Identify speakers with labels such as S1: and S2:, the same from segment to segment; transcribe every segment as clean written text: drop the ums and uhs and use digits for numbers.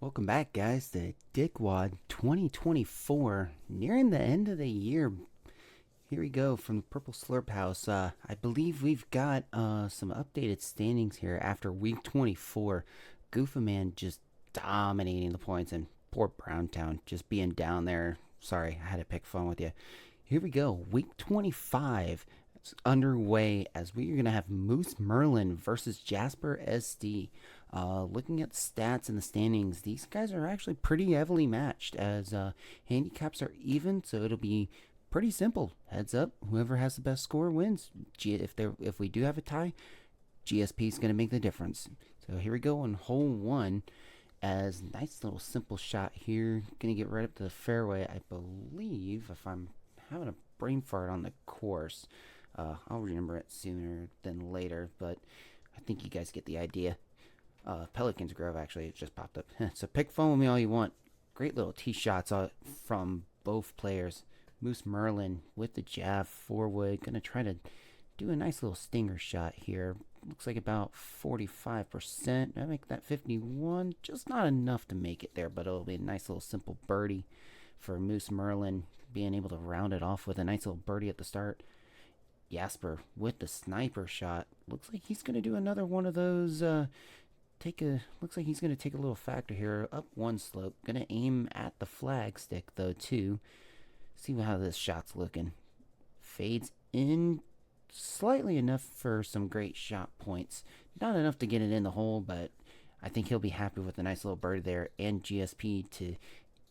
S1: Welcome back, guys, to DICKWAD 2024. Nearing the end of the year. Here we go from the Purple Slurp House. I believe we've got some updated standings here after week 24. Goofaman just dominating the points, and poor Browntown just being down there. Sorry, I had to pick fun with you. Here we go. Week 25 is underway as we are going to have Moose Merlin versus JasperSD. Looking at the stats and the standings, these guys are actually pretty heavily matched as handicaps are even, so it'll be pretty simple. Heads up, whoever has the best score wins. If we do have a tie, GSP is going to make the difference. So here we go on hole one. As nice little simple shot here, gonna get right up to the fairway. I believe, if I'm having a brain fart on the course, I'll remember it sooner than later, but I think you guys get the idea. Pelican's Grove, actually, it just popped up. So pick fun with me all you want. Great little tee shots from both players. Moose Merlin with the jab forward, gonna try to do a nice little stinger shot here. Looks like about 45%. I make that 51. Just not enough to make it there, but it'll be a nice little simple birdie for Moose Merlin, being able to round it off with a nice little birdie at the start. Jasper with the sniper shot. Looks like he's going to do another one of those. Looks like he's going to take a little factor here. Up one slope. Going to aim at the flag stick, though, too. See how this shot's looking. Fades in slightly enough for some great shot points. Not enough to get it in the hole, but I think he'll be happy with a nice little birdie there, and GSP to,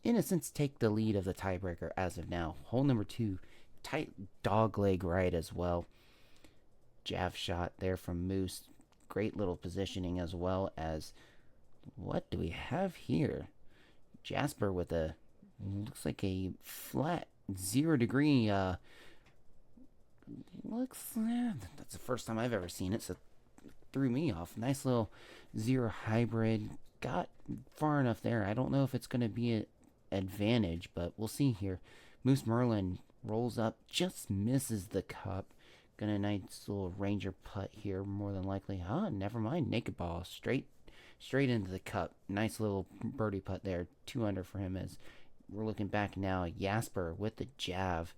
S1: in a sense, take the lead of the tiebreaker as of now. Hole number two, tight dog leg right as well. Jab shot there from Moose. Great little positioning, as well as, what do we have here? Jasper with a, looks like a flat 0 degree, that's the first time I've ever seen it, so it threw me off. Nice little 0 hybrid. Got far enough there. I don't know if it's going to be an advantage, but we'll see here. Moose Merlin rolls up, just misses the cup. Gonna nice little ranger putt here, more than likely. Never mind. Naked ball. Straight into the cup. Nice little birdie putt there. 2 under for him as we're looking back now. Jasper with the jab.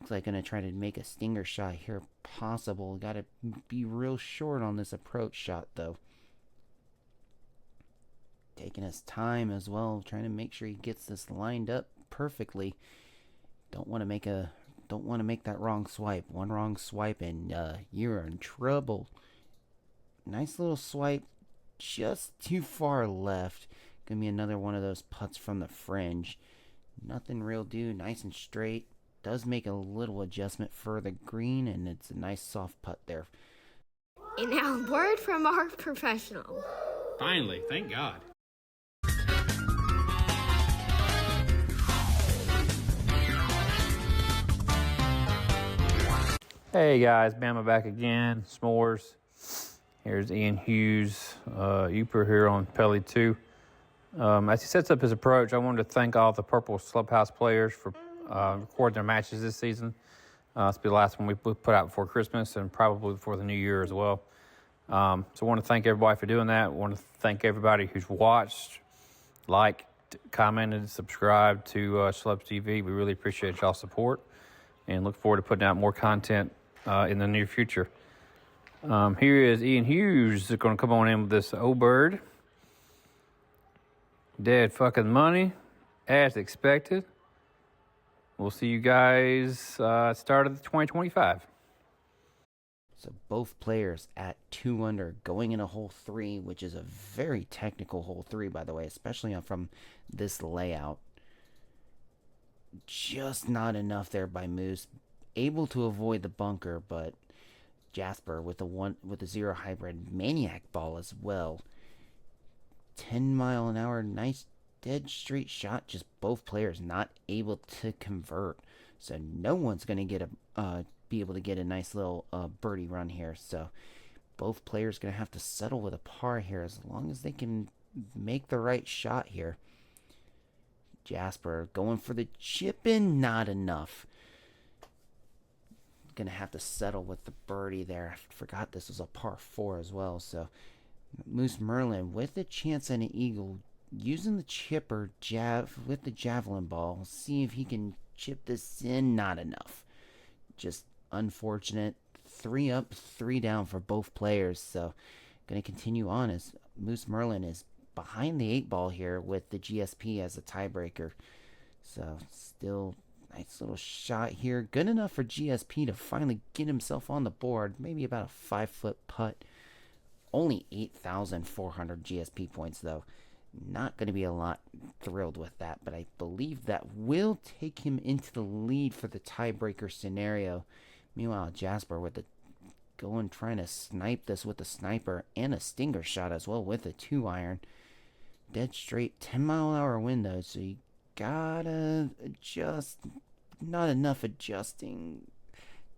S1: Looks like gonna try to make a stinger shot here, possible. Gotta be real short on this approach shot, though. Taking his time as well, trying to make sure he gets this lined up perfectly. Don't want to make that wrong swipe. One wrong swipe and you're in trouble. Nice little swipe, just too far left. Gonna be another one of those putts from the fringe. Nothing real due, nice and straight. Does make a little adjustment for the green, and it's a nice soft putt there.
S2: And now, a word from our professional.
S3: Finally, thank God.
S4: Hey guys, Bama back again. S'mores. Here's Ian Hughes, Uper here on Pelly 2. As he sets up his approach, I wanted to thank all the Purple Slurp House players for recording their matches this season. This will be the last one we put out before Christmas and probably before the new year as well. So I want to thank everybody for doing that. I want to thank everybody who's watched, liked, commented, subscribed to Slubs TV. We really appreciate y'all's support and look forward to putting out more content in the near future. Here is Ian Hughes going to come on in with this O-Bird. Dead fucking money, as expected. We'll see you guys start of the 2025.
S1: So both players at 2 under, going into hole 3, which is a very technical hole 3, by the way, especially from this layout. Just not enough there by Moose. Able to avoid the bunker, but Jasper with the 0 hybrid maniac ball as well. 10 mile an hour, nice dead straight shot. Just both players not able to convert, so no one's gonna be able to get a nice little birdie run here. So both players gonna have to settle with a par here as long as they can make the right shot here. Jasper going for the chip in, not enough. Gonna have to settle with the birdie there. I forgot this was a par 4 as well. So Moose Merlin with a chance at an eagle, using the chipper with the javelin ball. See if he can chip this in. Not enough. Just unfortunate. 3 up, 3 down for both players. So going to continue on as Moose Merlin is behind the 8 ball here with the GSP as a tiebreaker. So still nice little shot here. Good enough for GSP to finally get himself on the board. Maybe about a 5-foot putt. Only 8,400 GSP points though. Not going to be a lot thrilled with that, but I believe that will take him into the lead for the tiebreaker scenario. Meanwhile, Jasper with the trying to snipe this with a sniper and a stinger shot as well with a 2-iron. Dead straight, 10-mile-an-hour wind though, so you gotta adjust. Not enough adjusting.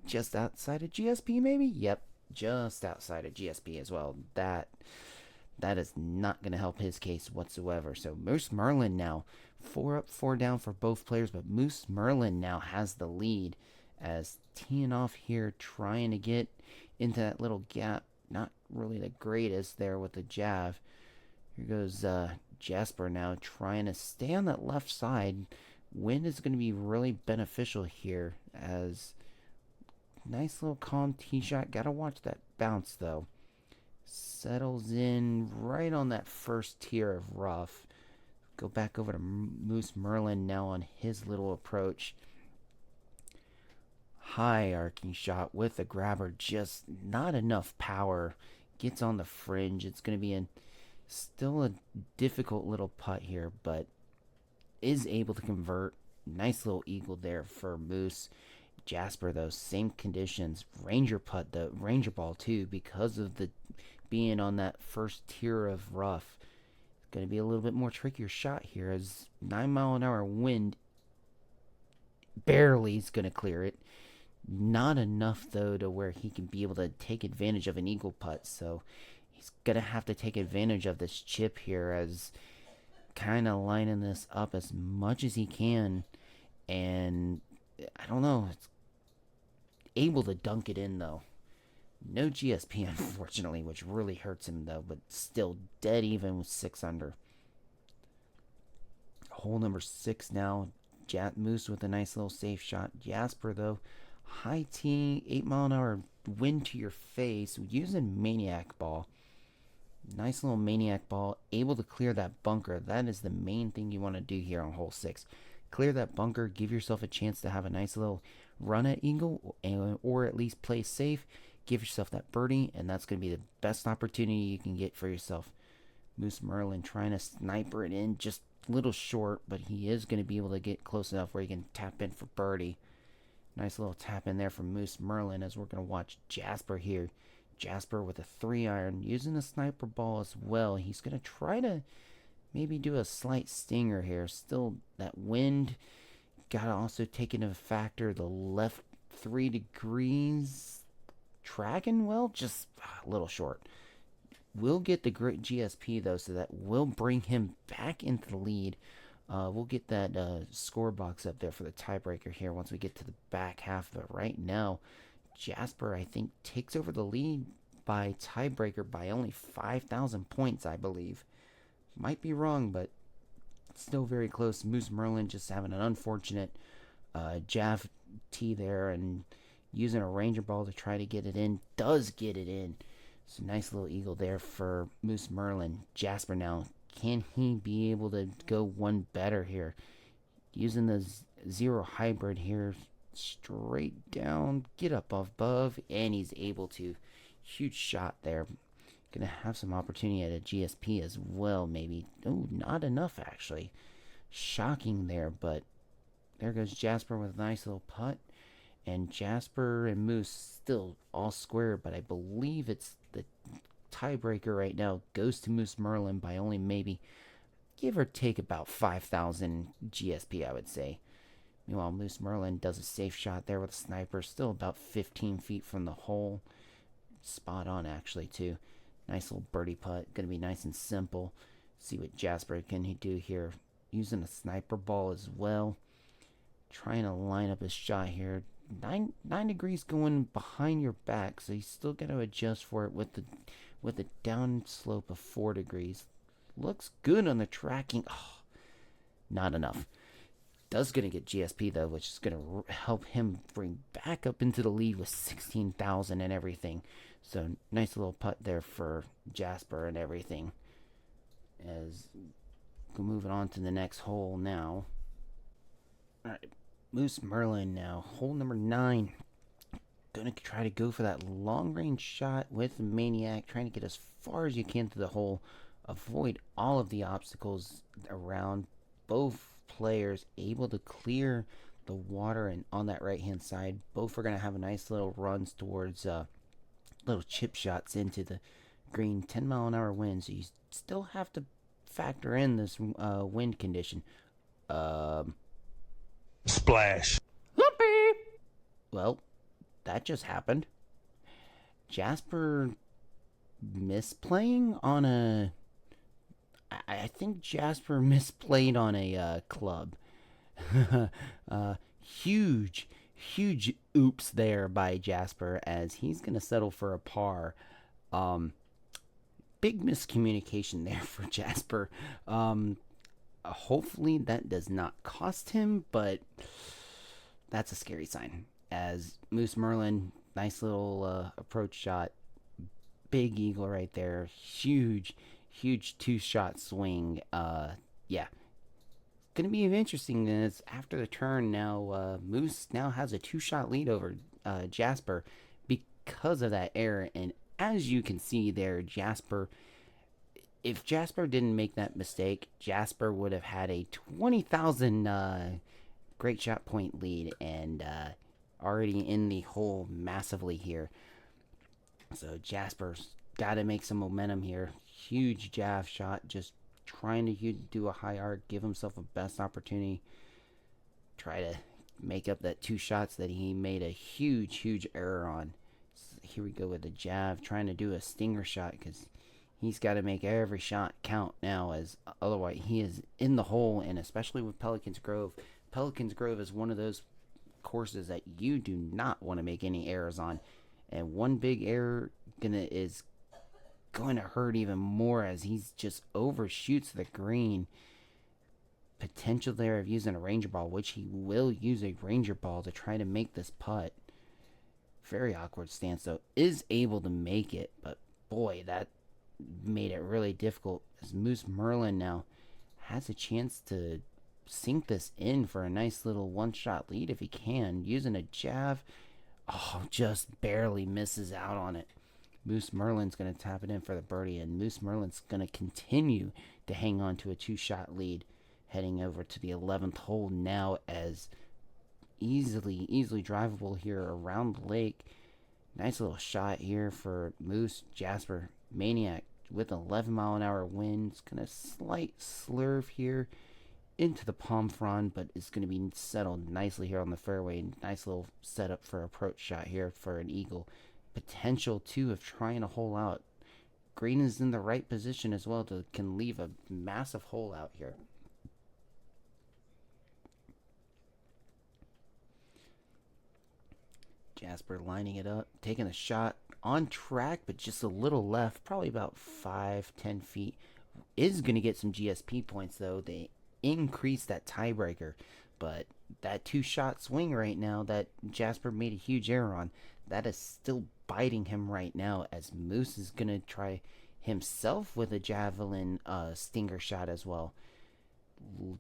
S1: Just outside of GSP maybe? Yep, just outside of GSP as well. That is not going to help his case whatsoever. So Moose Merlin now 4 up, 4 down for both players, but Moose Merlin now has the lead as teeing off here, trying to get into that little gap. Not really the greatest there with the jab. Here goes Jasper now trying to stay on that left side. Wind is going to be really beneficial here as nice little calm tee shot. Got to watch that bounce though. Settles in right on that first tier of rough. Go back over to Moose Merlin now on his little approach. High arcing shot with a grabber, just not enough power. Gets on the fringe. It's going to be still a difficult little putt here, but is able to convert. Nice little eagle there for Moose. Jasper though, same conditions. Ranger putt though, ranger ball too, because of the being on that first tier of rough. It's going to be a little bit more trickier shot here as 9-mile-an-hour wind barely is going to clear it. Not enough though to where he can be able to take advantage of an eagle putt, so he's going to have to take advantage of this chip here as kind of lining this up as much as he can, and I don't know, it's able to dunk it in though. No GSP unfortunately, which really hurts him though, but still dead even with 6 under. Hole number 6 now. Moose with a nice little safe shot. Jasper though, high tee, 8-mile-an-hour wind to your face using Maniac ball. Nice little Maniac ball, able to clear that bunker. That is the main thing you want to do here on hole 6. Clear that bunker, give yourself a chance to have a nice little run at eagle, or at least play safe. Give yourself that birdie, and that's going to be the best opportunity you can get for yourself. Moose Merlin trying to sniper it in, just a little short, but he is going to be able to get close enough where he can tap in for birdie. Nice little tap in there from Moose Merlin as we're going to watch Jasper here. Jasper with a 3-iron, using a sniper ball as well. He's going to try to maybe do a slight stinger here. Still, that wind got to also take into factor the left 3 degrees. Tracking well, just a little short. We'll get the great GSP though, so that will bring him back into the lead. We'll get that score box up there for the tiebreaker here once we get to the back half. But right now, Jasper, I think, takes over the lead by tiebreaker by only 5,000 points, I believe. Might be wrong, but still very close. Moose Merlin just having an unfortunate jav tee there and using a ranger ball to try to get it in. Does get it in. So nice little eagle there for Moose Merlin. Jasper now, can he be able to go one better here? Using the zero hybrid here, straight down, get up above, and he's able to. Huge shot there. Gonna have some opportunity at a GSP as well, maybe. Oh, not enough actually. Shocking there, but there goes Jasper with a nice little putt. And Jasper and Moose still all square, but I believe it's the tiebreaker right now goes to Moose Merlin by only maybe, give or take, about 5,000 GSP, I would say. Meanwhile, Moose Merlin does a safe shot there with a sniper, still about 15 feet from the hole. Spot on, actually, too. Nice little birdie putt. Going to be nice and simple. See what Jasper can do here. Using a sniper ball as well. Trying to line up his shot here. 9 degrees going behind your back, so you still got to adjust for it with the down slope of 4 degrees. Looks good on the tracking. Oh, not enough. Does going to get GSP, though, which is going to help him bring back up into the lead with 16,000 and everything. So, nice little putt there for Jasper and everything. As we're moving on to the next hole now. All right, Moose Merlin now. Hole number 9. Gonna try to go for that long range shot with the Maniac, trying to get as far as you can to the hole, avoid all of the obstacles around. Both players able to clear the water, and on that right hand side, both are gonna have a nice little runs towards little chip shots into the green. 10-mile-an-hour wind, so you still have to factor in this wind condition.
S5: Splash.
S1: Well, that just happened. Jasper misplaying on a... I think Jasper misplayed on a club. Huge oops there by Jasper, as he's going to settle for a par. Big miscommunication there for Jasper. Hopefully that does not cost him, but that's a scary sign. As Moose Merlin, nice little approach shot. Big eagle right there. Huge 2-shot swing. Yeah. Going to be interesting as after the turn now, Moose now has a 2-shot lead over Jasper because of that error. And as you can see there, if Jasper didn't make that mistake, Jasper would have had a 20,000 great shot point lead, and already in the hole massively here. So Jasper's got to make some momentum here. Huge jab shot, just trying to do a high arc, give himself a best opportunity. Try to make up that 2 shots that he made a huge error on. So here we go with the jab, trying to do a stinger shot, because he's got to make every shot count now, as otherwise he is in the hole. And especially with Pelican's Grove. Pelican's Grove is one of those courses that you do not want to make any errors on. And one big error is going to hurt even more, as he's just overshoots the green. Potential there of using a ranger ball, which he will use a ranger ball to try to make this putt. Very awkward stance, though. Is able to make it, but boy, that made it really difficult, as Moose Merlin now has a chance to sink this in for a nice little 1-shot lead if he can, using a jab. Oh, just barely misses out on it. Moose Merlin's going to tap it in for the birdie, and Moose Merlin's going to continue to hang on to a 2-shot lead, heading over to the 11th hole now, as easily drivable here around the lake. Nice little shot here for Moose. Jasper, Maniac with 11-mile-an-hour wind. It's going to slight slurve here into the palm frond, but it's going to be settled nicely here on the fairway. Nice little setup for approach shot here for an eagle. Potential too of trying to hole out. Green is in the right position as well to can leave a massive hole out here. Jasper lining it up, taking a shot on track, but just a little left, probably about 5-10 feet. Is going to get some GSP points though. They increase that tiebreaker, but that 2-shot swing right now that Jasper made a huge error on, that is still biting him right now, as Moose is going to try himself with a javelin stinger shot as well.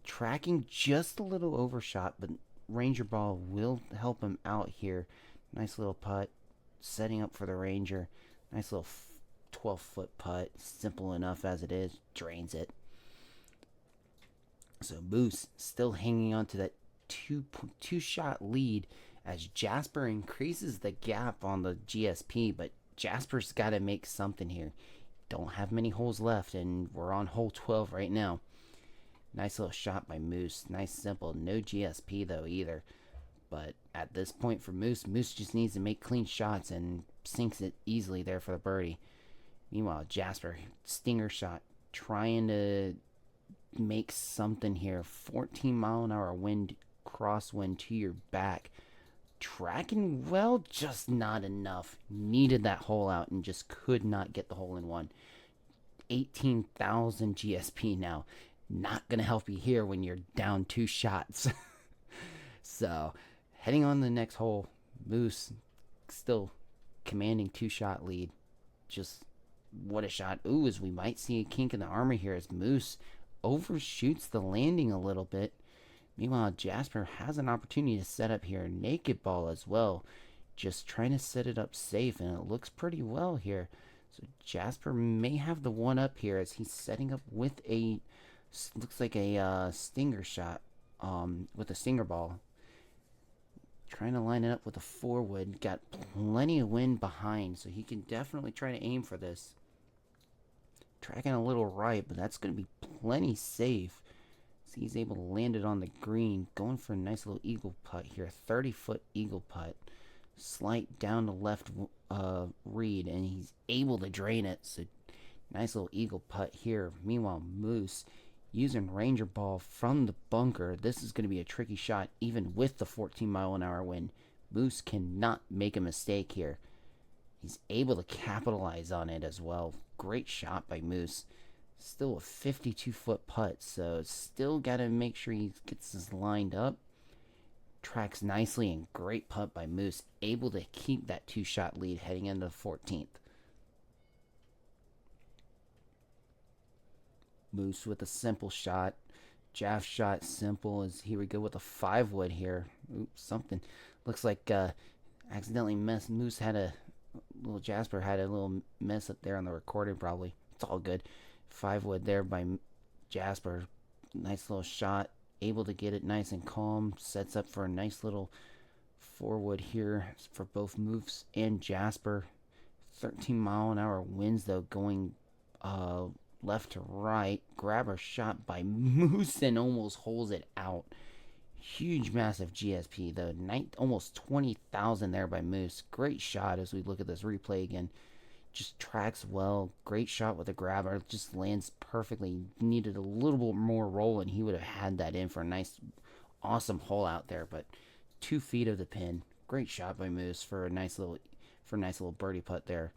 S1: Tracking just a little overshot, but Ranger Ball will help him out here. Nice little putt, setting up for the Ranger. Nice little 12-foot putt, simple enough as it is, drains it. So Moose still hanging on to that two-shot lead, as Jasper increases the gap on the GSP, but Jasper's got to make something here. Don't have many holes left, and we're on hole 12 right now. Nice little shot by Moose. Nice, simple. No GSP, though, either. But at this point for Moose, Moose just needs to make clean shots and sinks it easily there for the birdie. Meanwhile, Jasper, stinger shot, trying to make something here. 14-mile-an-hour wind, crosswind to your back. Tracking well, just not enough. Needed that hole out and just could not get the hole in one. 18,000 GSP now. Not gonna help you here when you're down 2 shots. So, heading on to the next hole, Moose still commanding 2-shot lead. Just what a shot. Ooh, as we might see a kink in the armor here as Moose overshoots the landing a little bit. Meanwhile, Jasper has an opportunity to set up here. Naked ball as well. Just trying to set it up safe, and it looks pretty well here. So Jasper may have the one up here as he's setting up with a, looks like a stinger shot, with a stinger ball. Trying to line it up with a 4-wood. Got plenty of wind behind, so he can definitely try to aim for this. Tracking a little right, but that's going to be plenty safe. So he's able to land it on the green. Going for a nice little eagle putt here. 30-foot eagle putt. Slight down to left read, and he's able to drain it. So nice little eagle putt here. Meanwhile, Moose using Ranger ball from the bunker. This is going to be a tricky shot even with the 14-mile-an-hour wind. Moose cannot make a mistake here. He's able to capitalize on it as well. Great shot by Moose. Still a 52-foot putt, so still got to make sure he gets this lined up. Tracks nicely, and great putt by Moose. Able to keep that 2-shot lead heading into the 14th. Moose with a simple shot. Jaff shot simple as here we go with a 5-wood here. Oops, something. Looks like accidentally messed. Moose had a little, Jasper had a little mess up there on the recording probably. It's all good. 5-wood there by Jasper. Nice little shot. Able to get it nice and calm. Sets up for a nice little 4-wood here for both Moose and Jasper. 13-mile-an-hour winds though going left to right. Grabber shot by Moose and almost holds it out. Huge, massive GSP though. Almost 20,000 there by Moose. Great shot as we look at this replay again. Just tracks well. Great shot with the grabber. Just lands perfectly. Needed a little bit more roll and he would have had that in for a nice, awesome hole out there. But 2 feet of the pin. Great shot by Moose for a nice little birdie putt there.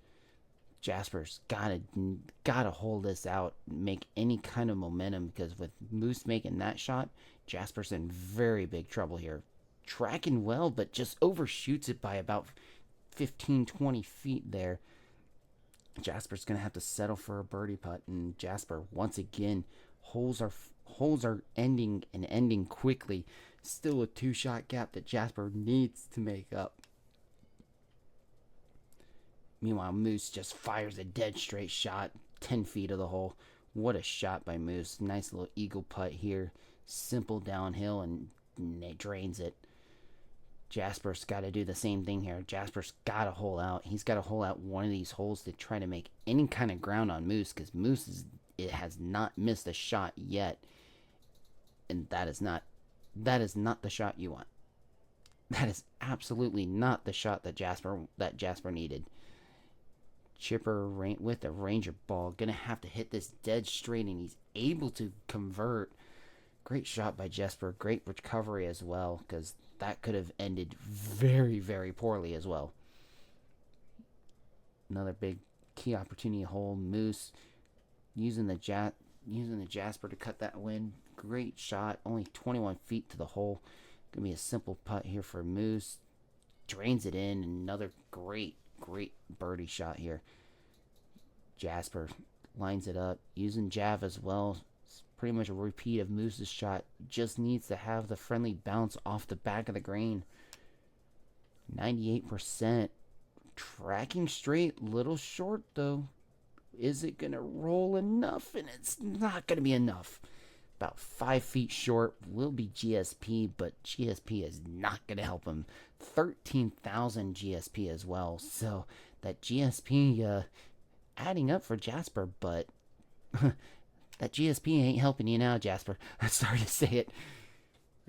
S1: Jasper's gotta hold this out, make any kind of momentum, because with Moose making that shot, Jasper's in very big trouble here. Tracking well, but just overshoots it by about 15-20 feet there. Jasper's gonna have to settle for a birdie putt, and Jasper once again holes are ending quickly. Still a 2-shot gap that Jasper needs to make up. Meanwhile, Moose just fires a dead straight shot, 10 feet of the hole. What a shot by Moose. Nice little eagle putt here. Simple downhill, and it drains it. Jasper's got to do the same thing here. Jasper's got to hole out. He's got to hole out one of these holes to try to make any kind of ground on Moose, because Moose has not missed a shot yet. And that is not the shot you want. That is absolutely not the shot that Jasper needed. Chipper with a Ranger ball. Gonna have to hit this dead straight, and he's able to convert. Great shot by Jasper. Great recovery as well, because that could have ended very, very poorly as well. Another big key opportunity hole. Moose using the Jasper to cut that wind. Great shot. Only 21 feet to the hole. Gonna be a simple putt here for Moose. Drains it in. Another great birdie shot here. Jasper lines it up using Jav as well. It's pretty much a repeat of Moose's shot. Just needs to have the friendly bounce off the back of the green. 98%. Tracking straight. Little short though. Is it gonna roll enough? And it's not gonna be enough. About 5 feet short will be GSP, but GSP is not going to help him. 13,000 GSP as well. So that GSP adding up for Jasper, but that GSP ain't helping you now, Jasper. I'm sorry to say it.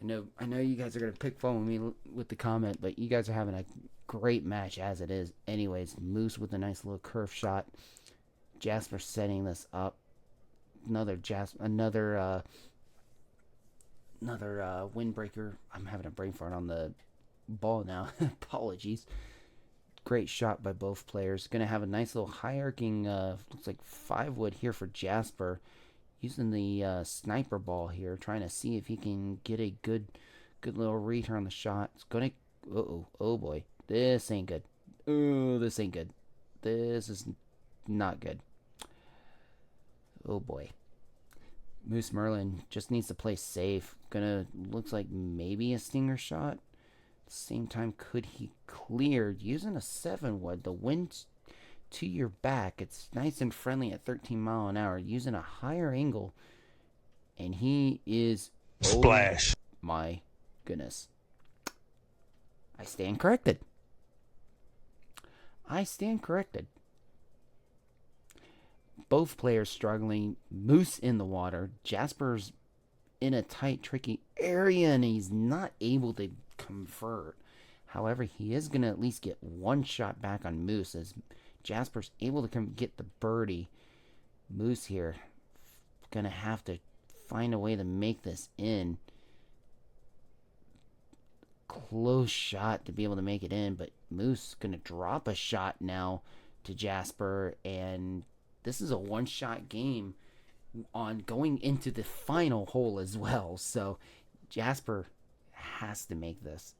S1: I know you guys are going to pick fun with me with the comment, but you guys are having a great match as it is. Anyways, Moose with a nice little curve shot. Jasper setting this up. Another windbreaker. I'm having a brain fart on the ball now. Apologies. great shot by both players. Gonna have a nice little high arcing, looks like 5-wood here for Jasper. Using the sniper ball here, trying to see if he can get a good little read here on the shot. It's gonna, oh boy, this ain't good. Oh, this ain't good. This is not good. Oh boy. Moose Merlin just needs to play safe. Looks like maybe a stinger shot. At the same time, could he clear using a 7-wood? The wind to your back. It's nice and friendly at 13 mile an hour. Using a higher angle, and he is
S5: splash.
S1: Oh my goodness! I stand corrected. Both players struggling. Moose in the water. Jasper's in a tight, tricky area, and he's not able to convert. However, he is going to at least get one shot back on Moose as Jasper's able to get the birdie. Moose here going to have to find a way to make this in. Close shot to be able to make it in, but Moose going to drop a shot now to Jasper, and this is a one-shot game on going into the final hole as well. So Jasper has to make this.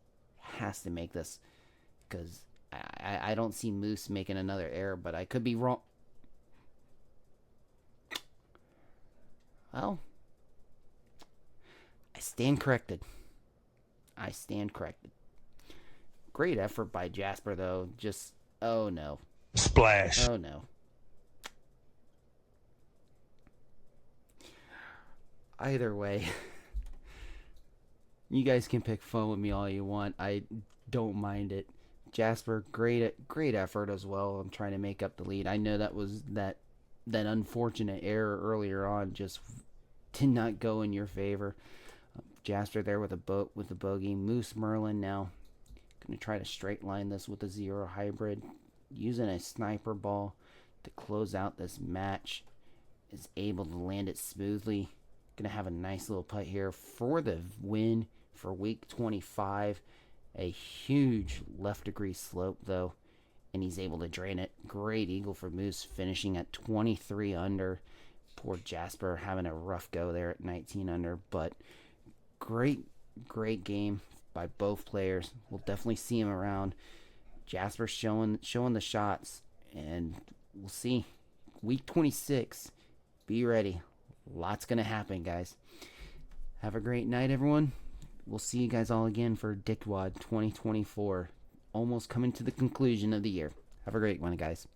S1: Because I don't see Moose making another error, but I could be wrong. Well, I stand corrected. Great effort by Jasper, though. Just, oh no.
S5: Splash.
S1: Oh no. Either way, you guys can pick fun with me all you want. I don't mind it. Jasper, great effort as well. I'm trying to make up the lead. I know that was that unfortunate error earlier on just did not go in your favor. Jasper there with the bogey. Moose Merlin now gonna try to straight line this with a 0 hybrid, using a sniper ball to close out this match. Is able to land it smoothly. Gonna have a nice little putt here for the win for week 25. A huge left degree slope though, and he's able to drain it. Great eagle for Moose, finishing at 23 under. Poor Jasper having a rough go there at 19 under, but great game by both players. We'll definitely see him around. Jasper showing the shots, and we'll see. Week 26, be ready. Lots gonna happen, guys. Have a great night, everyone. We'll see you guys all again for DICKWAD 2024. Almost coming to the conclusion of the year. Have a great one, guys.